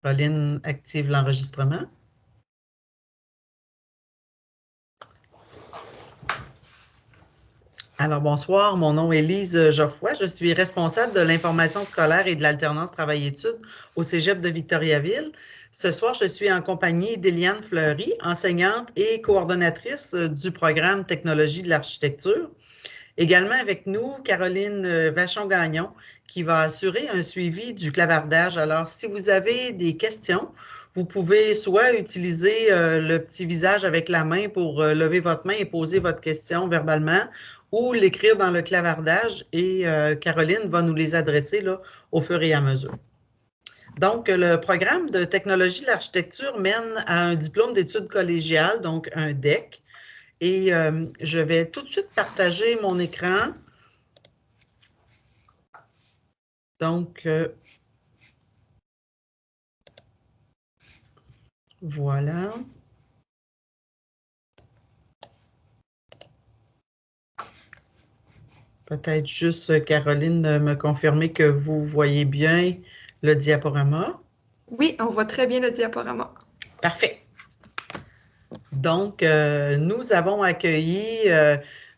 Caroline active l'enregistrement. Alors, bonsoir, mon nom est Lise Geoffroy. Je suis responsable de l'information scolaire et de l'alternance travail-études au Cégep de Victoriaville. Ce soir, je suis en compagnie d'Éliane Fleury, enseignante et coordonnatrice du programme Technologie de l'architecture. Également avec nous, Caroline Vachon-Gagnon, qui va assurer un suivi du clavardage. Alors, si vous avez des questions, vous pouvez soit utiliser le petit visage avec la main pour lever votre main et poser votre question verbalement, ou l'écrire dans le clavardage et Caroline va nous les adresser là, au fur et à mesure. Donc, le programme de technologie de l'architecture mène à un diplôme d'études collégiales, donc un DEC. Et je vais tout de suite partager mon écran. Donc, voilà. Peut-être juste, Caroline, me confirmer que vous voyez bien le diaporama. Oui, on voit très bien le diaporama. Parfait. Donc, nous avons accueilli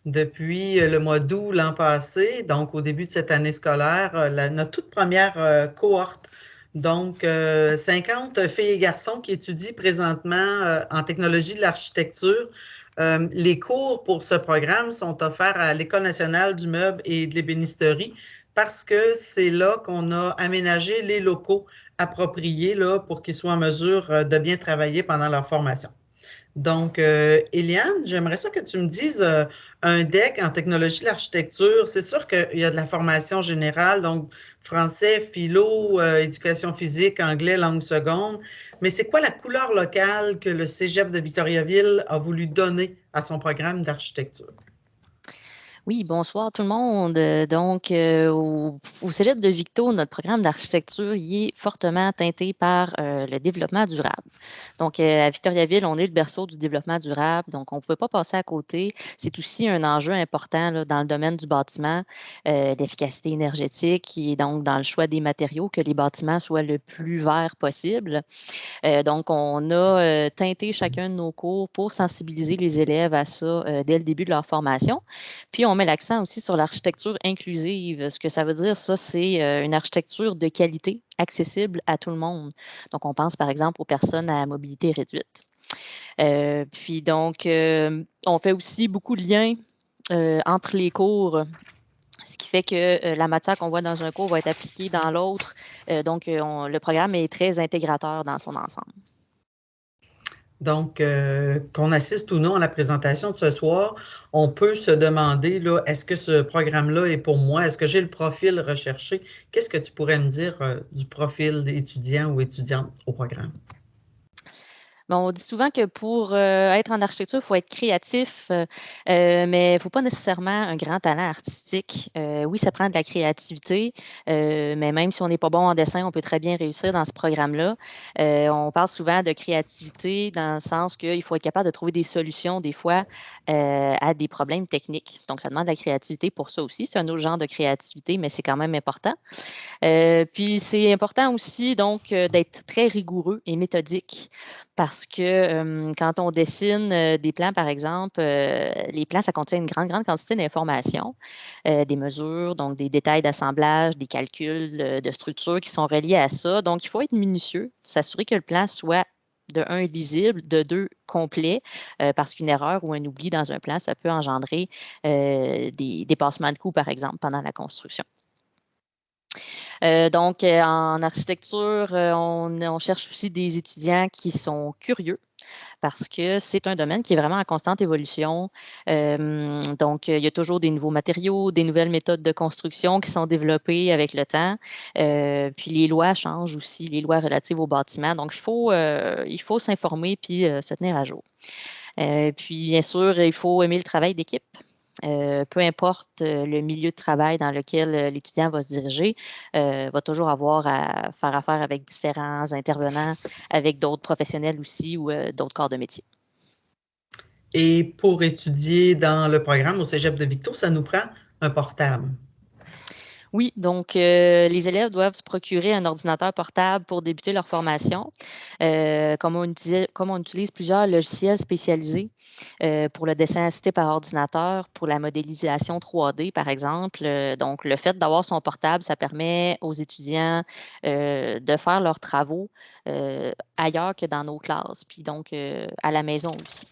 depuis le mois d'août l'an passé, donc au début de cette année scolaire, notre toute première cohorte. Donc, 50 filles et garçons qui étudient présentement en technologie de l'architecture. Les cours pour ce programme sont offerts à l'École nationale du meuble et de l'ébénisterie parce que c'est là qu'on a aménagé les locaux appropriés là, pour qu'ils soient en mesure de bien travailler pendant leur formation. Donc, Éliane, j'aimerais ça que tu me dises un DEC en technologie de l'architecture. C'est sûr qu'il y a de la formation générale, donc français, philo, éducation physique, anglais, langue seconde. Mais c'est quoi la couleur locale que le Cégep de Victoriaville a voulu donner à son programme d'architecture? Oui, bonsoir tout le monde. Donc, au Cégep de Victo, notre programme d'architecture y est fortement teinté par le développement durable. Donc, à Victoriaville, on est le berceau du développement durable, donc on ne pouvait pas passer à côté. C'est aussi un enjeu important là, dans le domaine du bâtiment, l'efficacité énergétique et donc dans le choix des matériaux, que les bâtiments soient le plus verts possible. Donc, on a teinté chacun de nos cours pour sensibiliser les élèves à ça dès le début de leur formation. Puis, on met l'accent aussi sur l'architecture inclusive. Ce que ça veut dire, ça, c'est une architecture de qualité, accessible à tout le monde. Donc, on pense par exemple aux personnes à mobilité réduite. Puis, donc, on fait aussi beaucoup de liens entre les cours. Ce qui fait que la matière qu'on voit dans un cours va être appliquée dans l'autre. Donc, le programme est très intégrateur dans son ensemble. Donc, qu'on assiste ou non à la présentation de ce soir, on peut se demander, là, est-ce que ce programme-là est pour moi? Est-ce que j'ai le profil recherché? Qu'est-ce que tu pourrais me dire du profil d'étudiant ou étudiante au programme? Bon, on dit souvent que pour être en architecture, il faut être créatif, mais il ne faut pas nécessairement un grand talent artistique. Oui, ça prend de la créativité, mais même si on n'est pas bon en dessin, on peut très bien réussir dans ce programme-là. On parle souvent de créativité dans le sens qu'il faut être capable de trouver des solutions des fois à des problèmes techniques. Donc, ça demande de la créativité pour ça aussi. C'est un autre genre de créativité, mais c'est quand même important. Puis, c'est important aussi donc d'être très rigoureux et méthodique. Parce que quand on dessine des plans, par exemple, les plans, ça contient une grande, grande quantité d'informations, des mesures, donc des détails d'assemblage, des calculs de structure qui sont reliés à ça. Donc, il faut être minutieux, s'assurer que le plan soit de un, lisible, de deux, complet, parce qu'une erreur ou un oubli dans un plan, ça peut engendrer des dépassements de coûts, par exemple, pendant la construction. Donc, en architecture, on cherche aussi des étudiants qui sont curieux parce que c'est un domaine qui est vraiment en constante évolution. Donc, il y a toujours des nouveaux matériaux, des nouvelles méthodes de construction qui sont développées avec le temps. Puis, les lois changent aussi, les lois relatives aux bâtiments. Donc, il faut s'informer puis se tenir à jour. Puis, bien sûr, il faut aimer le travail d'équipe. Peu importe le milieu de travail dans lequel l'étudiant va se diriger, va toujours avoir à faire affaire avec différents intervenants, avec d'autres professionnels aussi ou d'autres corps de métier. Et pour étudier dans le programme au Cégep de Victo, ça nous prend un portable. Oui, donc les élèves doivent se procurer un ordinateur portable pour débuter leur formation. Comme on utilise plusieurs logiciels spécialisés pour le dessin assisté par ordinateur, pour la modélisation 3D, par exemple. Donc, le fait d'avoir son portable, ça permet aux étudiants de faire leurs travaux ailleurs que dans nos classes, puis donc à la maison aussi.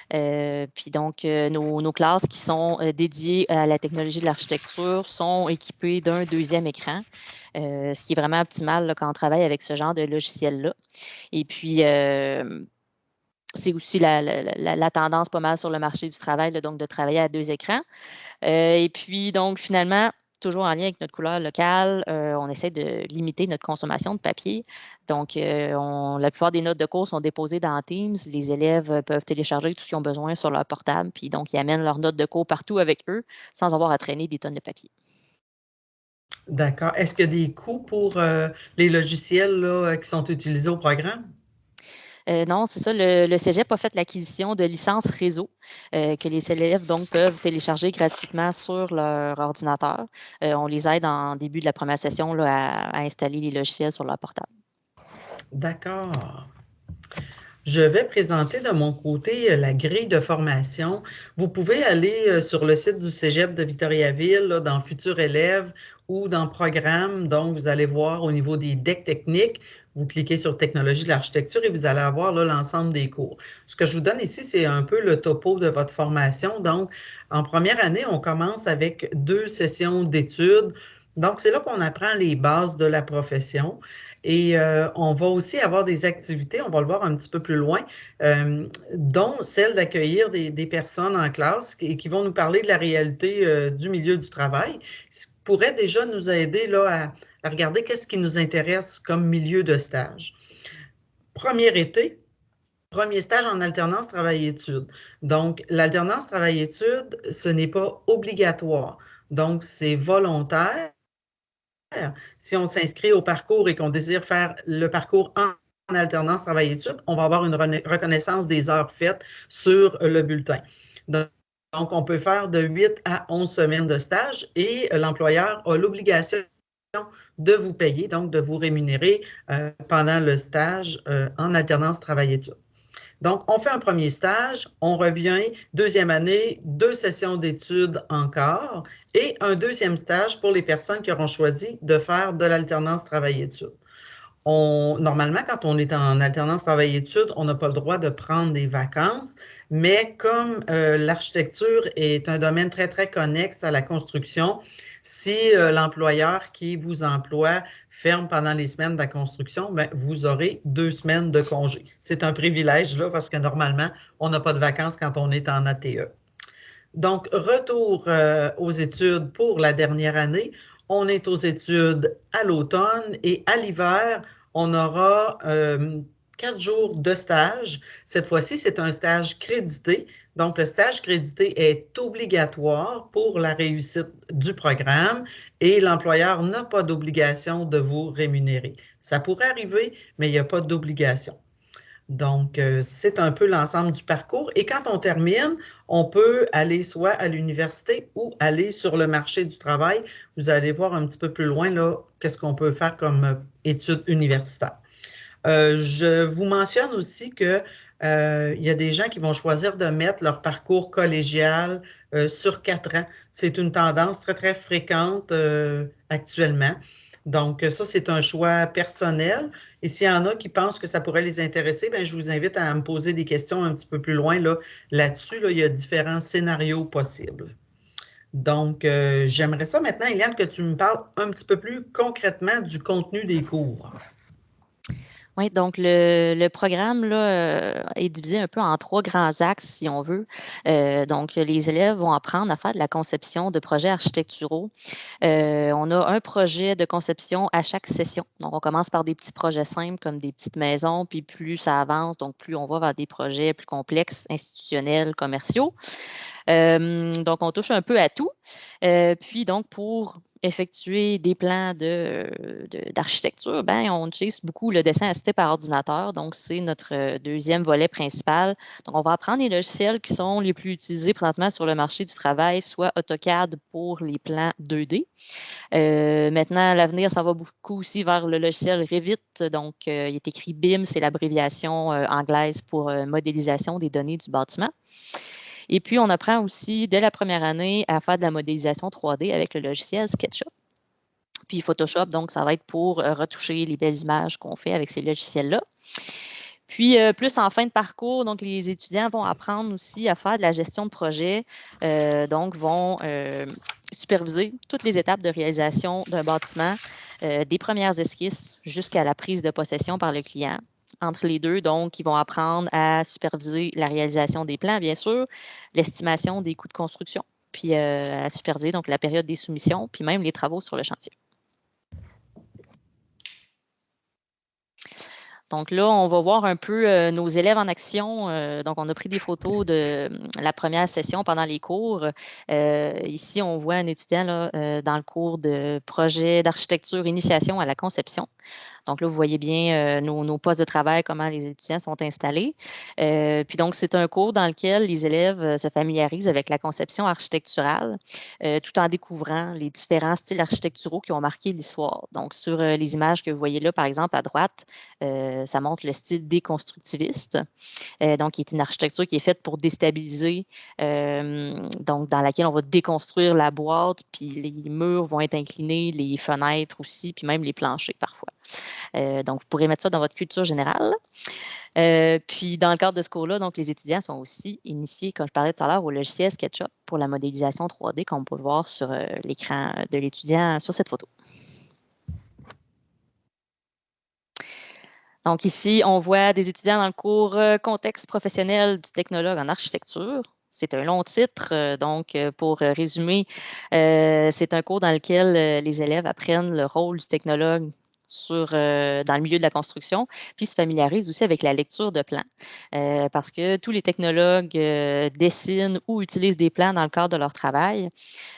Puis donc, nos classes qui sont dédiées à la technologie de l'architecture sont équipées d'un deuxième écran, ce qui est vraiment optimal là, quand on travaille avec ce genre de logiciel-là. Et puis, c'est aussi la tendance pas mal sur le marché du travail, là, donc de travailler à 2 écrans. Et puis donc finalement, toujours en lien avec notre couleur locale, on essaie de limiter notre consommation de papier. Donc, la plupart des notes de cours sont déposées dans Teams. Les élèves peuvent télécharger tout ce qu'ils ont besoin sur leur portable, puis donc ils amènent leurs notes de cours partout avec eux sans avoir à traîner des tonnes de papier. D'accord. Est-ce qu'il y a des coûts pour les logiciels là, qui sont utilisés au programme? Non, c'est ça, le cégep a fait l'acquisition de licences réseau que les élèves donc peuvent télécharger gratuitement sur leur ordinateur. On les aide en début de la première session là, à installer les logiciels sur leur portable. D'accord. Je vais présenter de mon côté la grille de formation. Vous pouvez aller sur le site du Cégep de Victoriaville, là, dans Futurs élèves ou dans Programme. Donc, vous allez voir au niveau des decks techniques, vous cliquez sur Technologie de l'architecture et vous allez avoir là, l'ensemble des cours. Ce que je vous donne ici, c'est un peu le topo de votre formation. Donc, en première année, on commence avec 2 sessions d'études. Donc, c'est là qu'on apprend les bases de la profession. Et on va aussi avoir des activités, on va le voir un petit peu plus loin, dont celle d'accueillir des personnes en classe qui vont nous parler de la réalité du milieu du travail, ce qui pourrait déjà nous aider là, à regarder qu'est-ce qui nous intéresse comme milieu de stage. Premier été, premier stage en alternance travail-études. Donc, l'alternance travail-études, ce n'est pas obligatoire. Donc, c'est volontaire. Si on s'inscrit au parcours et qu'on désire faire le parcours en alternance travail-études, on va avoir une reconnaissance des heures faites sur le bulletin. Donc, on peut faire de 8 à 11 semaines de stage et l'employeur a l'obligation de vous payer, donc de vous rémunérer pendant le stage en alternance travail-études. Donc, on fait un premier stage, on revient, deuxième année, 2 sessions d'études encore et un deuxième stage pour les personnes qui auront choisi de faire de l'alternance travail-études. Normalement, quand on est en alternance travail-études, on n'a pas le droit de prendre des vacances, mais comme l'architecture est un domaine très, très connexe à la construction, si l'employeur qui vous emploie ferme pendant les semaines de la construction, bien, vous aurez 2 semaines de congé. C'est un privilège, là, parce que normalement, on n'a pas de vacances quand on est en ATE. Donc, retour aux études pour la dernière année. On est aux études à l'automne et à l'hiver, on aura 4 jours de stage. Cette fois-ci, c'est un stage crédité. Donc, le stage crédité est obligatoire pour la réussite du programme et l'employeur n'a pas d'obligation de vous rémunérer. Ça pourrait arriver, mais il n'y a pas d'obligation. Donc, c'est un peu l'ensemble du parcours. Et quand on termine, on peut aller soit à l'université ou aller sur le marché du travail. Vous allez voir un petit peu plus loin, là, qu'est-ce qu'on peut faire comme études universitaires. Je vous mentionne aussi que il y a des gens qui vont choisir de mettre leur parcours collégial sur 4 ans. C'est une tendance très, très fréquente actuellement. Donc, ça, c'est un choix personnel. Et s'il y en a qui pensent que ça pourrait les intéresser, bien, je vous invite à me poser des questions un petit peu plus loin là-dessus. Là, il y a différents scénarios possibles. Donc, j'aimerais ça maintenant, Eliane, que tu me parles un petit peu plus concrètement du contenu des cours. Oui, donc le programme là, est divisé un peu en 3 grands axes, si on veut. Donc, les élèves vont apprendre à faire de la conception de projets architecturaux. On a un projet de conception à chaque session. Donc, on commence par des petits projets simples comme des petites maisons, puis plus ça avance, donc plus on va vers des projets plus complexes, institutionnels, commerciaux. Donc, on touche un peu à tout. Puis, donc, pour effectuer des plans d'architecture, ben, on utilise beaucoup le dessin assisté par ordinateur. Donc, c'est notre deuxième volet principal. Donc, on va apprendre les logiciels qui sont les plus utilisés présentement sur le marché du travail, soit AutoCAD pour les plans 2D. Maintenant, à l'avenir, ça va beaucoup aussi vers le logiciel Revit. Donc, il est écrit BIM, c'est l'abréviation anglaise pour modélisation des données du bâtiment. Et puis, on apprend aussi, dès la première année, à faire de la modélisation 3D avec le logiciel SketchUp. Puis Photoshop, donc, ça va être pour retoucher les belles images qu'on fait avec ces logiciels-là. Puis, plus en fin de parcours, donc, les étudiants vont apprendre aussi à faire de la gestion de projet, donc, vont superviser toutes les étapes de réalisation d'un bâtiment, des premières esquisses jusqu'à la prise de possession par le client. Entre les deux, donc, ils vont apprendre à superviser la réalisation des plans, bien sûr, l'estimation des coûts de construction, puis à superviser donc la période des soumissions, puis même les travaux sur le chantier. Donc là, on va voir un peu nos élèves en action. Donc, on a pris des photos de la première session pendant les cours. Ici, on voit un étudiant là, dans le cours de projet d'architecture initiation à la conception. Donc là, vous voyez bien nos postes de travail, comment les étudiants sont installés. Puis donc, c'est un cours dans lequel les élèves se familiarisent avec la conception architecturale, tout en découvrant les différents styles architecturaux qui ont marqué l'histoire. Donc, sur les images que vous voyez là, par exemple, à droite, ça montre le style déconstructiviste. Donc, qui est une architecture qui est faite pour déstabiliser, donc dans laquelle on va déconstruire la boîte, puis les murs vont être inclinés, les fenêtres aussi, puis même les planchers parfois. Donc, vous pourrez mettre ça dans votre culture générale. Puis, dans le cadre de ce cours-là, donc, les étudiants sont aussi initiés, comme je parlais tout à l'heure, au logiciel SketchUp pour la modélisation 3D, comme on peut le voir sur l'écran de l'étudiant sur cette photo. Donc, ici, on voit des étudiants dans le cours Contexte professionnel du technologue en architecture. C'est un long titre, donc pour résumer, c'est un cours dans lequel les élèves apprennent le rôle du technologue dans le milieu de la construction, puis se familiarisent aussi avec la lecture de plans, parce que tous les technologues dessinent ou utilisent des plans dans le cadre de leur travail.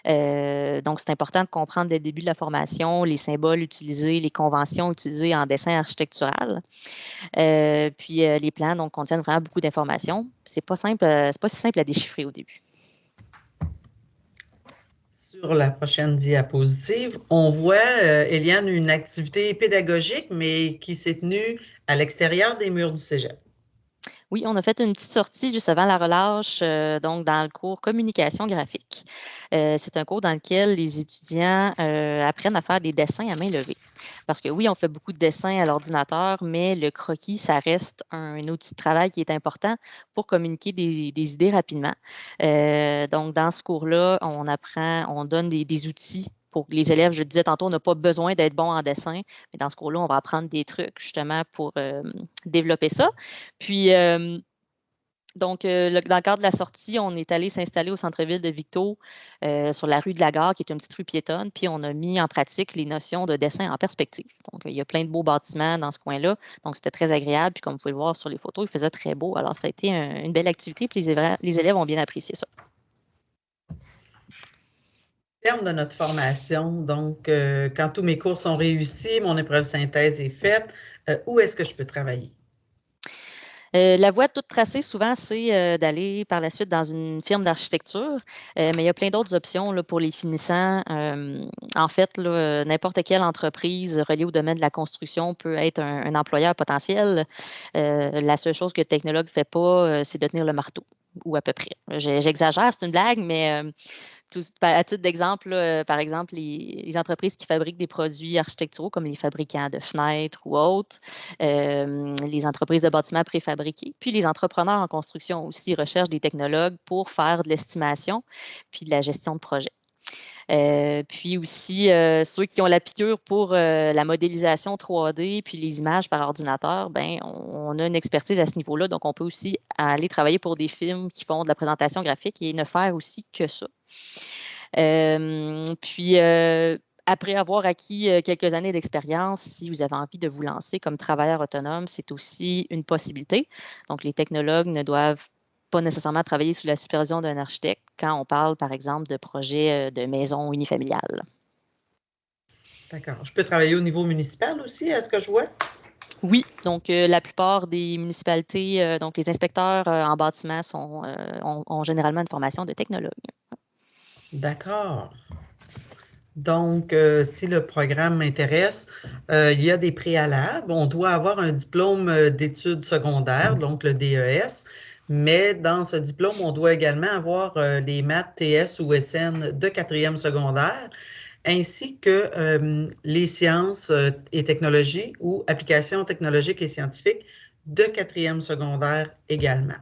Donc, c'est important de comprendre dès le début de la formation les symboles utilisés, les conventions utilisées en dessin architectural. Puis les plans donc, contiennent vraiment beaucoup d'informations. C'est pas simple, c'est pas si simple à déchiffrer au début. Sur la prochaine diapositive, on voit, Éliane, une activité pédagogique, mais qui s'est tenue à l'extérieur des murs du cégep. Oui, on a fait une petite sortie juste avant la relâche, donc dans le cours communication graphique. C'est un cours dans lequel les étudiants apprennent à faire des dessins à main levée. Parce que oui, on fait beaucoup de dessins à l'ordinateur, mais le croquis, ça reste un outil de travail qui est important pour communiquer des idées rapidement. Donc, dans ce cours-là, on donne des outils pour les élèves. Je le disais tantôt, on n'a pas besoin d'être bon en dessin, mais dans ce cours-là, on va apprendre des trucs justement pour développer ça. Puis, donc, dans le cadre de la sortie, on est allé s'installer au centre-ville de Victo, sur la rue de la Gare, qui est une petite rue piétonne, puis on a mis en pratique les notions de dessin en perspective. Donc, il y a plein de beaux bâtiments dans ce coin-là, donc c'était très agréable, puis comme vous pouvez le voir sur les photos, il faisait très beau. Alors, ça a été une belle activité, puis les élèves ont bien apprécié ça. Au terme de notre formation, donc, quand tous mes cours sont réussis, mon épreuve synthèse est faite, où est-ce que je peux travailler? La voie toute tracée, souvent, c'est d'aller par la suite dans une firme d'architecture, mais il y a plein d'autres options là, pour les finissants. En fait, n'importe quelle entreprise reliée au domaine de la construction peut être un employeur potentiel. La seule chose que le technologue ne fait pas, c'est de tenir le marteau, ou à peu près. J'exagère, c'est une blague, mais à titre d'exemple, par exemple, les entreprises qui fabriquent des produits architecturaux comme les fabricants de fenêtres ou autres, les entreprises de bâtiments préfabriqués, puis les entrepreneurs en construction aussi recherchent des technologues pour faire de l'estimation puis de la gestion de projet. Puis aussi, ceux qui ont la piqûre pour la modélisation 3D puis les images par ordinateur, ben, on a une expertise à ce niveau-là. Donc, on peut aussi aller travailler pour des films qui font de la présentation graphique et ne faire aussi que ça. Puis, après avoir acquis quelques années d'expérience, si vous avez envie de vous lancer comme travailleur autonome, c'est aussi une possibilité. Donc, les technologues ne doivent pas nécessairement travailler sous la supervision d'un architecte quand on parle, par exemple, de projets de maisons unifamiliales. D'accord. Je peux travailler au niveau municipal aussi, est-ce que je vois? Oui, donc la plupart des municipalités, donc les inspecteurs en bâtiment ont généralement une formation de technologue. D'accord. Donc, si le programme m'intéresse, il y a des préalables. On doit avoir un diplôme d'études secondaires, donc le DES, mais dans ce diplôme, on doit également avoir les maths TS ou SN de quatrième secondaire, ainsi que les sciences et technologies ou applications technologiques et scientifiques de quatrième secondaire également.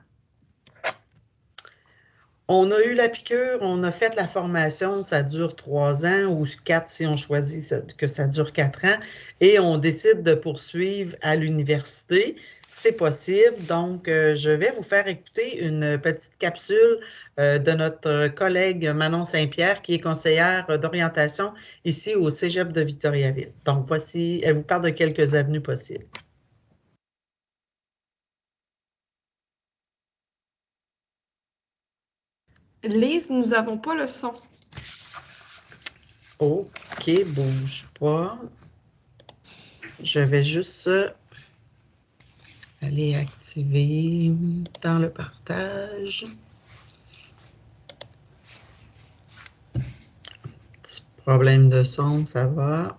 On a eu la piqûre, on a fait la formation, ça dure 3 ans ou 4 si on choisit que ça dure 4 ans, et on décide de poursuivre à l'université. C'est possible, donc je vais vous faire écouter une petite capsule de notre collègue Manon Saint-Pierre, qui est conseillère d'orientation ici au Cégep de Victoriaville. Donc voici, elle vous parle de quelques avenues possibles. Lise, nous n'avons pas le son. OK, bouge pas. Je vais juste aller activer dans le partage. Petit problème de son, ça va.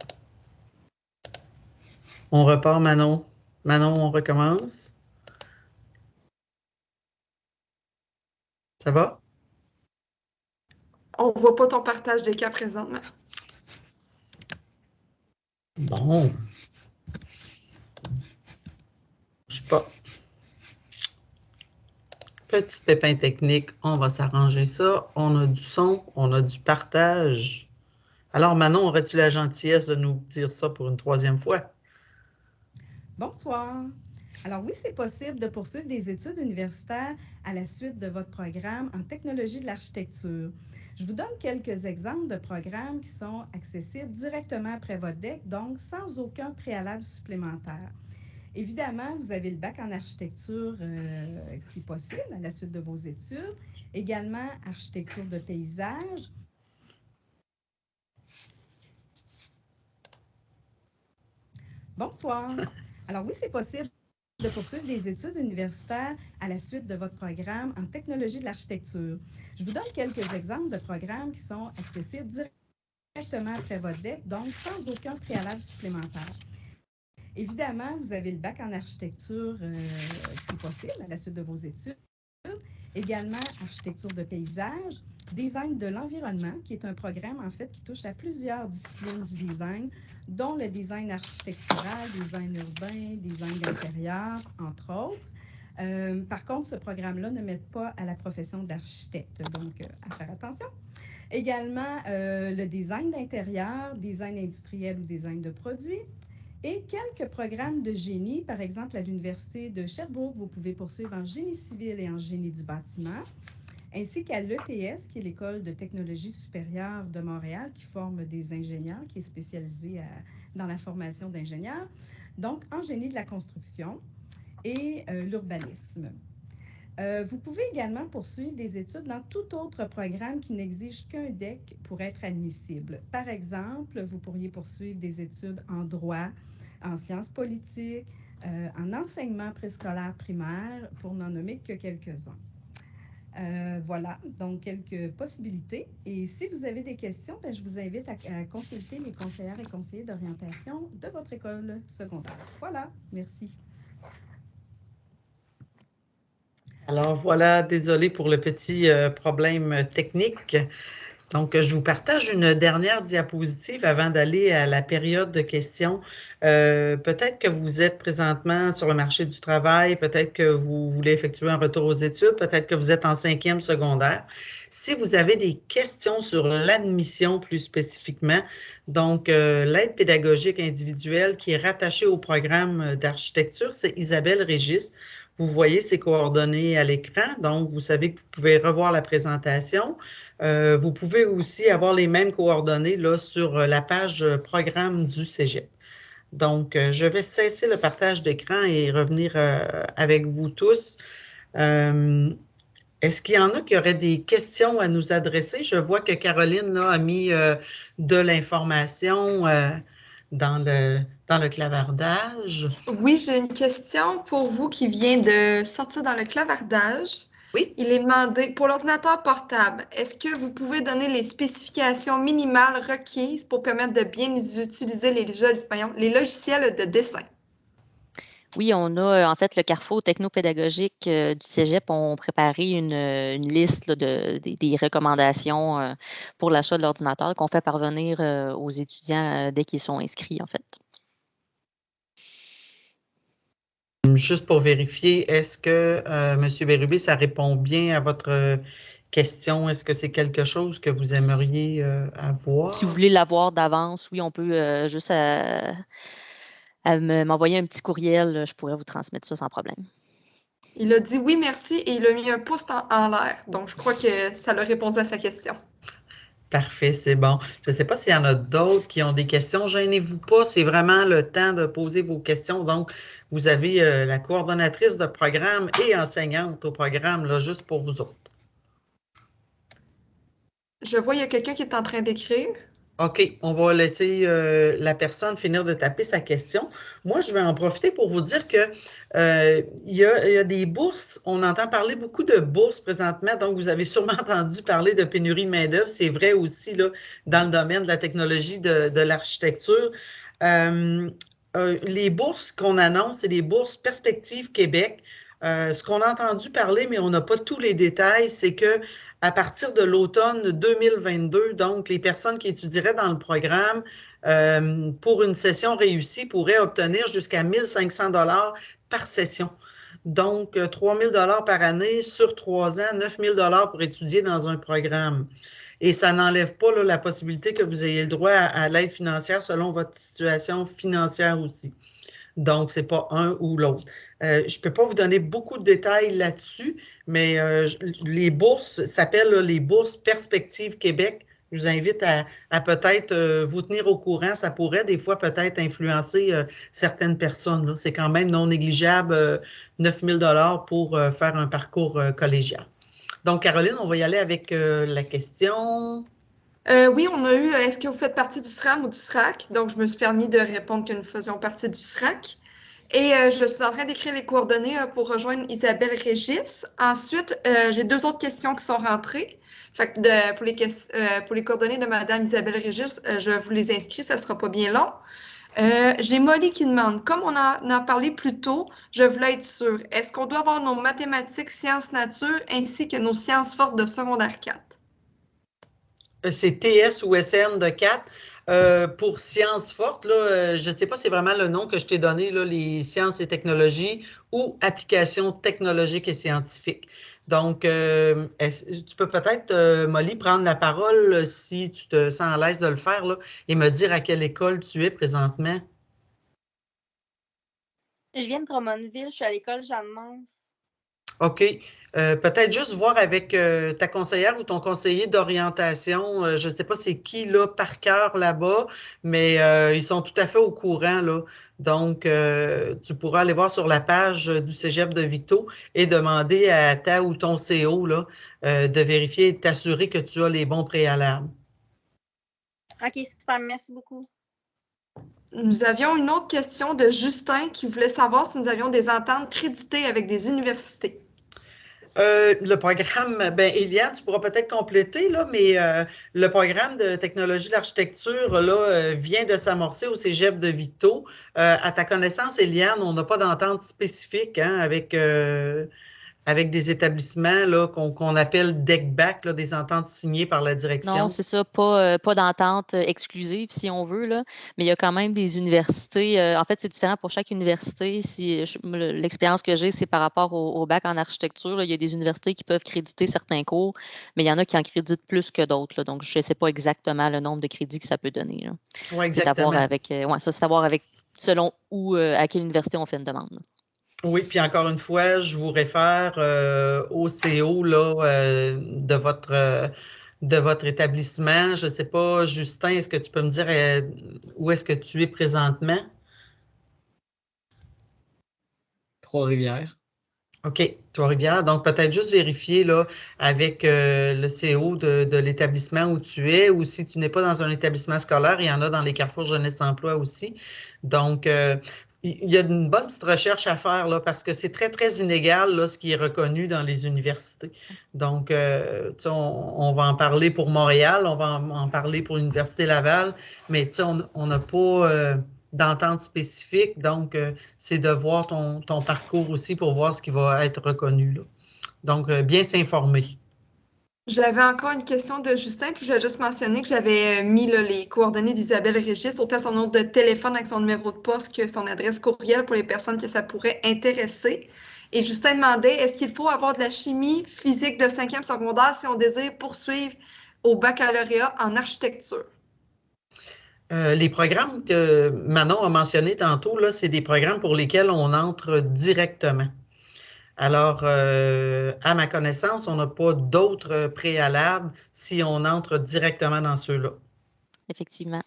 On repart, Manon. Manon, on recommence. Ça va? On ne voit pas ton partage d'écran présentement. Bon. Bouge pas. Petit pépin technique, on va s'arranger ça. On a du son, on a du partage. Alors, Manon, aurais-tu la gentillesse de nous dire ça pour une 3e fois? Bonsoir. Alors oui, c'est possible de poursuivre des études universitaires à la suite de votre programme en technologie de l'architecture. Je vous donne quelques exemples de programmes qui sont accessibles directement après votre DEC, donc sans aucun préalable supplémentaire. Évidemment, vous avez le bac en architecture qui est possible à la suite de vos études. Également, architecture de paysage. Bonsoir. Alors oui, c'est possible de poursuivre des études universitaires à la suite de votre programme en technologie de l'architecture. Je vous donne quelques exemples de programmes qui sont accessibles directement après votre DEC, donc sans aucun préalable supplémentaire. Évidemment, vous avez le bac en architecture qui est possible à la suite de vos études. Également, architecture de paysage, design de l'environnement, qui est un programme en fait qui touche à plusieurs disciplines du design, dont le design architectural, design urbain, design d'intérieur, entre autres. Par contre, ce programme-là ne m'aide pas à la profession d'architecte, donc à faire attention. Également, le design d'intérieur, design industriel ou design de produits. Et quelques programmes de génie, par exemple à l'Université de Sherbrooke, vous pouvez poursuivre en génie civil et en génie du bâtiment, ainsi qu'à l'ETS, qui est l'École de technologie supérieure de Montréal, qui forme des ingénieurs, qui est spécialisée dans la formation d'ingénieurs, donc en génie de la construction et l'urbanisme. Vous pouvez également poursuivre des études dans tout autre programme qui n'exige qu'un DEC pour être admissible. Par exemple, vous pourriez poursuivre des études en droit, en sciences politiques, en enseignement préscolaire primaire, pour n'en nommer que quelques-uns. Voilà, donc quelques possibilités. Et si vous avez des questions, je vous invite à consulter les conseillères et conseillers d'orientation de votre école secondaire. Voilà, merci. Alors voilà, désolé pour le petit problème technique. Donc, je vous partage une dernière diapositive avant d'aller à la période de questions. Peut-être que vous êtes présentement sur le marché du travail, peut-être que vous voulez effectuer un retour aux études, peut-être que vous êtes en 5e secondaire. Si vous avez des questions sur l'admission plus spécifiquement, donc l'aide pédagogique individuelle qui est rattachée au programme d'architecture, c'est Isabelle Régis. Vous voyez ses coordonnées à l'écran, donc vous savez que vous pouvez revoir la présentation. Vous pouvez aussi avoir les mêmes coordonnées là, sur la page programme du Cégep. Donc, je vais cesser le partage d'écran et revenir avec vous tous. Est-ce qu'il y en a qui auraient des questions à nous adresser? Je vois que Caroline là, a mis de l'information dans le clavardage. Oui, j'ai une question pour vous qui vient de sortir dans le clavardage. Oui. Il est demandé pour l'ordinateur portable, est-ce que vous pouvez donner les spécifications minimales requises pour permettre de bien utiliser les logiciels de dessin? Oui, on a en fait le Carrefour technopédagogique du Cégep ont préparé une liste là, des recommandations pour l'achat de l'ordinateur qu'on fait parvenir aux étudiants dès qu'ils sont inscrits, en fait. Juste pour vérifier, est-ce que, M. Bérubé, ça répond bien à votre question? Est-ce que c'est quelque chose que vous aimeriez avoir? Si vous voulez l'avoir d'avance, oui, on peut juste m'envoyer un petit courriel, je pourrais vous transmettre ça sans problème. Il a dit oui, merci, et il a mis un pouce en l'air. Donc, je crois que ça l'a répondu à sa question. Parfait, c'est bon. Je ne sais pas s'il y en a d'autres qui ont des questions. Gênez-vous pas, c'est vraiment le temps de poser vos questions. Donc, vous avez la coordonnatrice de programme et enseignante au programme, là, juste pour vous autres. Je vois, il y a quelqu'un qui est en train d'écrire. OK, on va laisser la personne finir de taper sa question. Moi, je vais en profiter pour vous dire que il y a des bourses. On entend parler beaucoup de bourses présentement. Donc, vous avez sûrement entendu parler de pénurie de main-d'œuvre. C'est vrai aussi là, dans le domaine de la technologie de l'architecture. Les bourses qu'on annonce, c'est les bourses Perspective Québec. Ce qu'on a entendu parler, mais on n'a pas tous les détails, c'est que à partir de l'automne 2022, donc les personnes qui étudieraient dans le programme pour une session réussie pourraient obtenir jusqu'à 1 500 $ par session. Donc, 3 000 $ par année sur 3 ans, 9 000 $ pour étudier dans un programme. Et ça n'enlève pas là, la possibilité que vous ayez le droit à l'aide financière selon votre situation financière aussi. Donc, ce n'est pas un ou l'autre. Je ne peux pas vous donner beaucoup de détails là-dessus, mais les bourses s'appellent les bourses Perspective Québec. Je vous invite à peut-être vous tenir au courant. Ça pourrait des fois peut-être influencer certaines personnes. C'est quand même non négligeable, 9 000 $ pour faire un parcours collégial. Donc, Caroline, on va y aller avec la question. Oui, on a eu est-ce que vous faites partie du SRAM ou du SRAC? Donc, je me suis permis de répondre que nous faisions partie du SRAC. Et je suis en train d'écrire les coordonnées pour rejoindre Isabelle Régis. Ensuite, j'ai 2 autres questions qui sont rentrées. Fait que pour les coordonnées de Mme Isabelle Régis, je vous les inscris, ça ne sera pas bien long. J'ai Molly qui demande, comme on en a parlé plus tôt, je voulais être sûre, est-ce qu'on doit avoir nos mathématiques, sciences nature ainsi que nos sciences fortes de secondaire 4? C'est TS ou SN de 4. Pour sciences fortes, là, je ne sais pas si c'est vraiment le nom que je t'ai donné, là, les sciences et technologies ou applications technologiques et scientifiques. Donc, tu peux peut-être, Molly, prendre la parole si tu te sens à l'aise de le faire là, et me dire à quelle école tu es présentement. Je viens de Drummondville, je suis à l'école Jeanne-Mance. OK. Peut-être juste voir avec ta conseillère ou ton conseiller d'orientation. Je ne sais pas c'est qui là par cœur là-bas, mais ils sont tout à fait au courant là. Donc, tu pourras aller voir sur la page du Cégep de Victo et demander à ta ou ton CO là, de vérifier et de t'assurer que tu as les bons préalables. OK, super, merci beaucoup. Nous avions une autre question de Justin qui voulait savoir si nous avions des ententes créditées avec des universités. Le programme, ben Eliane, tu pourras peut-être compléter, là, mais le programme de technologie de l'architecture là, vient de s'amorcer au Cégep de Victo. À ta connaissance, Eliane, on n'a pas d'entente spécifique hein, avec des établissements là, qu'on appelle DECBAC, là, des ententes signées par la direction. Non, c'est ça, pas d'entente exclusive, si on veut, là, mais il y a quand même des universités. En fait, c'est différent pour chaque université. L'expérience que j'ai, c'est par rapport au bac en architecture. Là, il y a des universités qui peuvent créditer certains cours, mais il y en a qui en créditent plus que d'autres. Là, donc, je ne sais pas exactement le nombre de crédits que ça peut donner. Oui, c'est à voir exactement. c'est à voir avec selon où, à quelle université on fait une demande. Là. Oui, puis encore une fois, je vous réfère au CO là, de votre établissement. Je ne sais pas, Justin, est-ce que tu peux me dire où est-ce que tu es présentement? Trois-Rivières. OK, Trois-Rivières. Donc, peut-être juste vérifier là, avec le CO de l'établissement où tu es, ou si tu n'es pas dans un établissement scolaire, il y en a dans les carrefours jeunesse-emploi aussi. Donc, il y a une bonne petite recherche à faire là, parce que c'est très, très inégal là, ce qui est reconnu dans les universités. Donc, tu sais, on va en parler pour Montréal, on va en parler pour l'Université Laval, mais tu sais, on n'a pas d'entente spécifique. Donc, c'est de voir ton parcours aussi pour voir ce qui va être reconnu, là. Donc, bien s'informer. J'avais encore une question de Justin, puis je vais juste mentionner que j'avais mis là, les coordonnées d'Isabelle Régis, autant son nom de téléphone avec son numéro de poste que son adresse courriel pour les personnes que ça pourrait intéresser. Et Justin demandait, est-ce qu'il faut avoir de la chimie physique de 5e secondaire si on désire poursuivre au baccalauréat en architecture? Les programmes que Manon a mentionnés tantôt, là, c'est des programmes pour lesquels on entre directement. Alors, à ma connaissance, on n'a pas d'autres préalables si on entre directement dans ceux-là. Effectivement.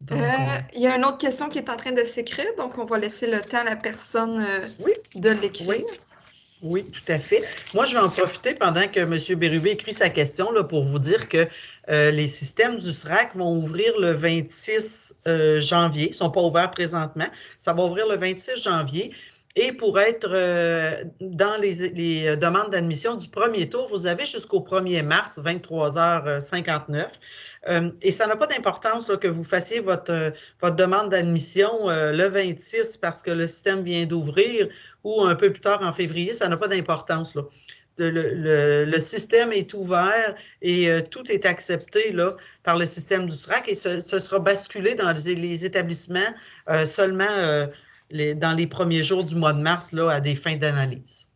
Donc, Il y a une autre question qui est en train de s'écrire, donc on va laisser le temps à la personne oui, de l'écrire. oui. Oui, tout à fait. Moi, je vais en profiter pendant que M. Bérubé écrit sa question là, pour vous dire que les systèmes du SRAC vont ouvrir le 26 janvier. Ils ne sont pas ouverts présentement. Ça va ouvrir le 26 janvier. Et pour être dans les demandes d'admission du premier tour, vous avez jusqu'au 1er mars, 23h59. Et ça n'a pas d'importance là, que vous fassiez votre demande d'admission le 26 parce que le système vient d'ouvrir ou un peu plus tard en février, ça n'a pas d'importance, là. Le système est ouvert et tout est accepté là, par le système du SRAC et ce sera basculé dans les établissements seulement dans les premiers jours du mois de mars là, à des fins d'analyse.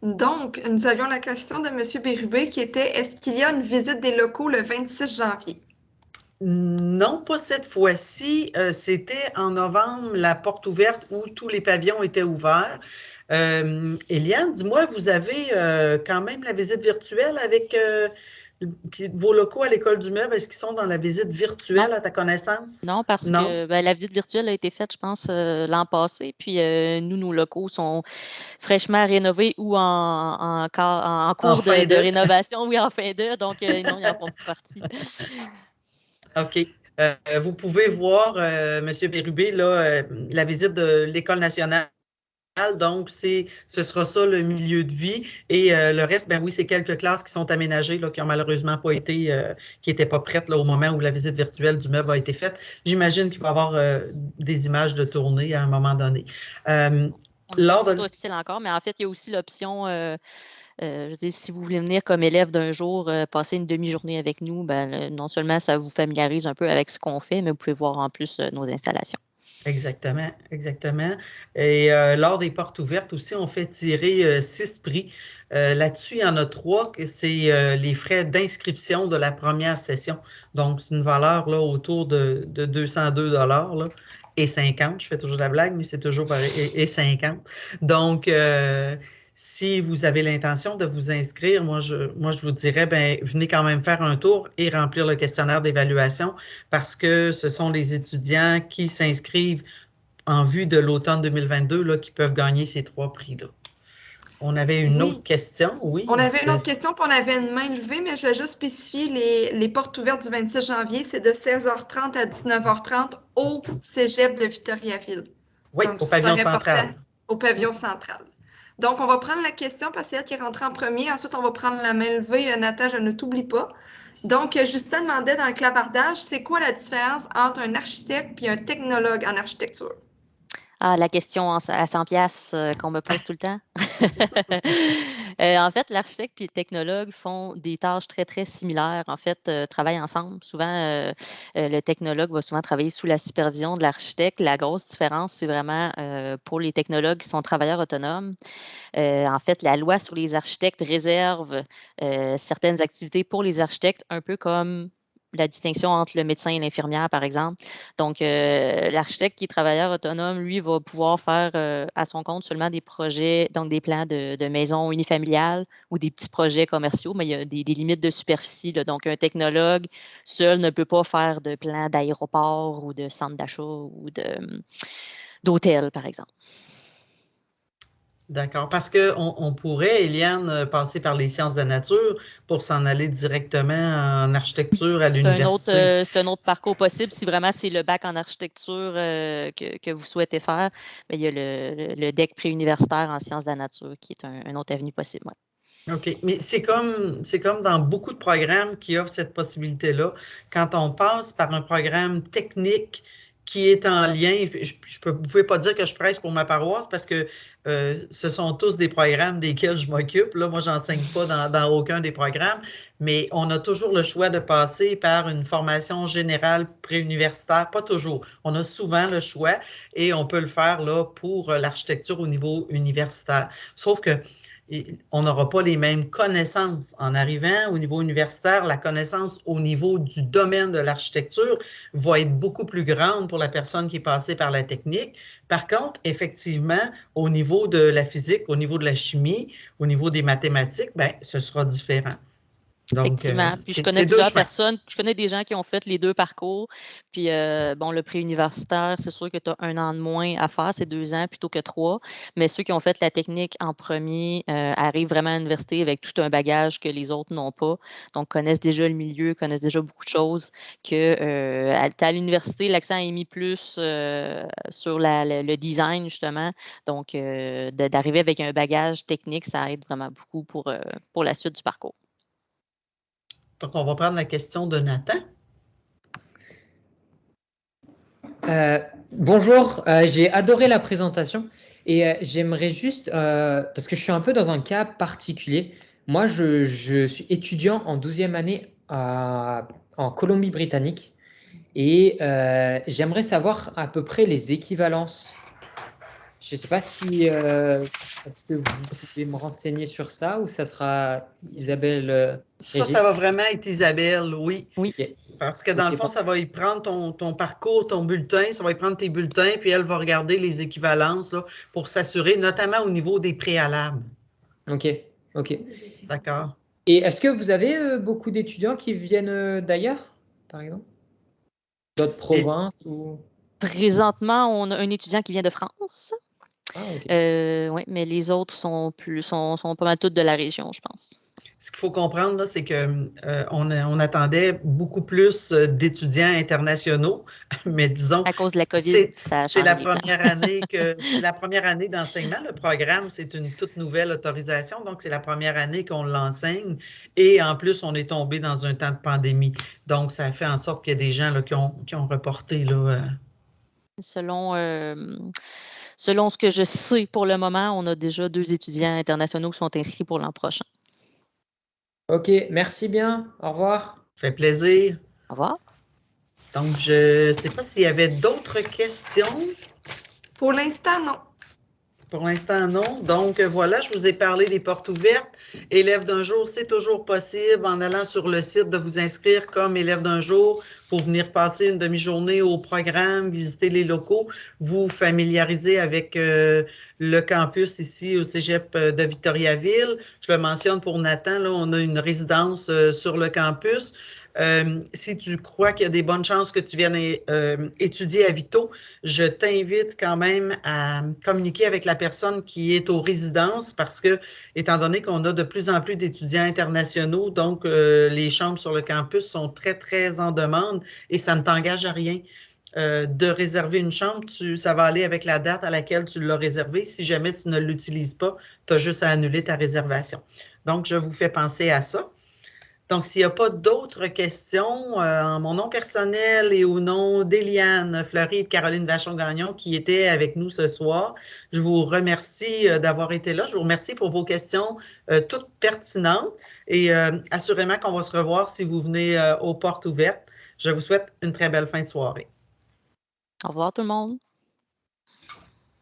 Donc, nous avions la question de M. Bérubé qui était, est-ce qu'il y a une visite des locaux le 26 janvier? Non, pas cette fois-ci. C'était en novembre, la porte ouverte où tous les pavillons étaient ouverts. Eliane, dis-moi, vous avez quand même la visite virtuelle avec vos locaux à l'École du Meuble. Est-ce qu'ils sont dans la visite virtuelle à ta connaissance? Non, parce Non? que la visite virtuelle a été faite, je pense, l'an passé. Puis nous, nos locaux sont fraîchement rénovés ou en cours de rénovation, oui, en fin d'œuvre. Donc, non, ils n'en font pas partie. OK. Vous pouvez voir, M. Bérubé, là, la visite de l'École nationale. Donc, ce sera ça le milieu de vie. Et le reste, ben oui, c'est quelques classes qui sont aménagées, là, qui n'ont malheureusement pas été, qui n'étaient pas prêtes là, au moment où la visite virtuelle du meuble a été faite. J'imagine qu'il va y avoir des images de tournée à un moment donné. On n'a pas officiel encore, mais en fait, il y a aussi l'option, je dis, si vous voulez venir comme élève d'un jour, passer une demi-journée avec nous, ben, non seulement ça vous familiarise un peu avec ce qu'on fait, mais vous pouvez voir en plus nos installations. Exactement, exactement. Et lors des portes ouvertes aussi, on fait tirer 6 prix. Là-dessus, il y en a 3, c'est les frais d'inscription de la première session. Donc, c'est une valeur là, autour de 202 $ et 50. Je fais toujours la blague, mais c'est toujours pareil, et 50. Donc, si vous avez l'intention de vous inscrire, moi, je vous dirais, ben, venez quand même faire un tour et remplir le questionnaire d'évaluation parce que ce sont les étudiants qui s'inscrivent en vue de l'automne 2022 là, qui peuvent gagner ces 3 prix-là. On avait une autre question, oui. On avait une autre question, puis on avait une main levée, mais je vais juste spécifier les portes ouvertes du 26 janvier. C'est de 16h30 à 19h30 au cégep de Victoriaville. Oui, donc, au pavillon central. Au pavillon central. Donc, on va prendre la question parce que c'est elle qui est rentrée en premier. Ensuite, on va prendre la main levée. Nata, je ne t'oublie pas. Donc, Justin demandait dans le clavardage, c'est quoi la différence entre un architecte et un technologue en architecture? Ah, la question à 100$ qu'on me pose tout le temps. En fait, l'architecte et le technologue font des tâches très, très similaires. En fait, travaillent ensemble. Souvent, le technologue va souvent travailler sous la supervision de l'architecte. La grosse différence, c'est vraiment pour les technologues qui sont travailleurs autonomes. En fait, la loi sur les architectes réserve certaines activités pour les architectes, un peu comme la distinction entre le médecin et l'infirmière, par exemple. Donc, l'architecte qui est travailleur autonome, lui, va pouvoir faire à son compte seulement des projets, donc des plans de maisons unifamiliales ou des petits projets commerciaux, mais il y a des limites de superficie, là. Donc, un technologue seul ne peut pas faire de plans d'aéroport ou de centre d'achat ou d'hôtel, par exemple. D'accord. Parce qu'on pourrait, Eliane, passer par les sciences de la nature pour s'en aller directement en architecture à l'université. C'est un autre parcours possible si vraiment c'est le bac en architecture que vous souhaitez faire. Mais il y a le DEC préuniversitaire en sciences de la nature qui est un autre avenue possible. Ouais. OK. Mais c'est comme dans beaucoup de programmes qui offrent cette possibilité-là. Quand on passe par un programme technique qui est en lien, vous ne pouvez pas dire que je prêche pour ma paroisse parce que ce sont tous des programmes desquels je m'occupe. Là, moi, je n'enseigne pas dans aucun des programmes, mais on a toujours le choix de passer par une formation générale préuniversitaire. Pas toujours. On a souvent le choix et on peut le faire là, pour l'architecture au niveau universitaire. Sauf que on n'aura pas les mêmes connaissances en arrivant au niveau universitaire. La connaissance au niveau du domaine de l'architecture va être beaucoup plus grande pour la personne qui est passée par la technique. Par contre, effectivement, au niveau de la physique, au niveau de la chimie, au niveau des mathématiques, bien, ce sera différent. Donc, effectivement. Puis je connais plusieurs personnes, je connais des gens qui ont fait les deux parcours. Puis, bon, le préuniversitaire, c'est sûr que tu as 1 an de moins à faire, c'est 2 ans plutôt que 3. Mais ceux qui ont fait la technique en premier arrivent vraiment à l'université avec tout un bagage que les autres n'ont pas. Donc, connaissent déjà le milieu, connaissent déjà beaucoup de choses que à l'université, l'accent est mis plus sur le design, justement. Donc, d'arriver avec un bagage technique, ça aide vraiment beaucoup pour la suite du parcours. Donc, on va prendre la question de Nathan. Bonjour, j'ai adoré la présentation et j'aimerais juste, parce que je suis un peu dans un cas particulier, moi je suis étudiant en 12e année en Colombie-Britannique et j'aimerais savoir à peu près les équivalences. Je ne sais pas si est-ce que vous pouvez me renseigner sur ça ou ça sera Isabelle Ça va vraiment être Isabelle, oui. Oui. Parce que dans le fond, ça va y prendre ton parcours, ton bulletin, ça va y prendre tes bulletins, puis elle va regarder les équivalences là, pour s'assurer, notamment au niveau des préalables. OK. D'accord. Et est-ce que vous avez beaucoup d'étudiants qui viennent d'ailleurs, par exemple? D'autres provinces ou... Présentement, on a un étudiant qui vient de France. Ah, OK. Oui, mais les autres sont pas mal toutes de la région, je pense. Ce qu'il faut comprendre, là, c'est qu'on attendait beaucoup plus d'étudiants internationaux, mais disons, à cause de la COVID, c'est la première année d'enseignement. Le programme, c'est une toute nouvelle autorisation, donc c'est la première année qu'on l'enseigne. Et en plus, on est tombé dans un temps de pandémie. Donc, ça a fait en sorte qu'il y a des gens là, qui ont reporté. Là, Selon ce que je sais pour le moment, on a déjà 2 étudiants internationaux qui sont inscrits pour l'an prochain. OK, merci bien. Au revoir. Ça fait plaisir. Au revoir. Donc, je ne sais pas s'il y avait d'autres questions. Pour l'instant, non. Pour l'instant, non. Donc, voilà, je vous ai parlé des portes ouvertes. Élève d'un jour, c'est toujours possible en allant sur le site de vous inscrire comme élève d'un jour pour venir passer une demi-journée au programme, visiter les locaux, vous familiariser avec le campus ici au Cégep de Victoriaville. Je le mentionne pour Nathan, là, on a une résidence sur le campus. Si tu crois qu'il y a des bonnes chances que tu viennes étudier à Victo, je t'invite quand même à communiquer avec la personne qui est aux résidences parce que, étant donné qu'on a de plus en plus d'étudiants internationaux, donc les chambres sur le campus sont très, très en demande et ça ne t'engage à rien. De réserver une chambre, ça va aller avec la date à laquelle tu l'as réservée. Si jamais tu ne l'utilises pas, tu as juste à annuler ta réservation. Donc, je vous fais penser à ça. Donc, s'il n'y a pas d'autres questions, en mon nom personnel et au nom d'Éliane Fleury et de Caroline Vachon-Gagnon qui étaient avec nous ce soir, je vous remercie d'avoir été là. Je vous remercie pour vos questions toutes pertinentes et assurément qu'on va se revoir si vous venez aux portes ouvertes. Je vous souhaite une très belle fin de soirée. Au revoir tout le monde.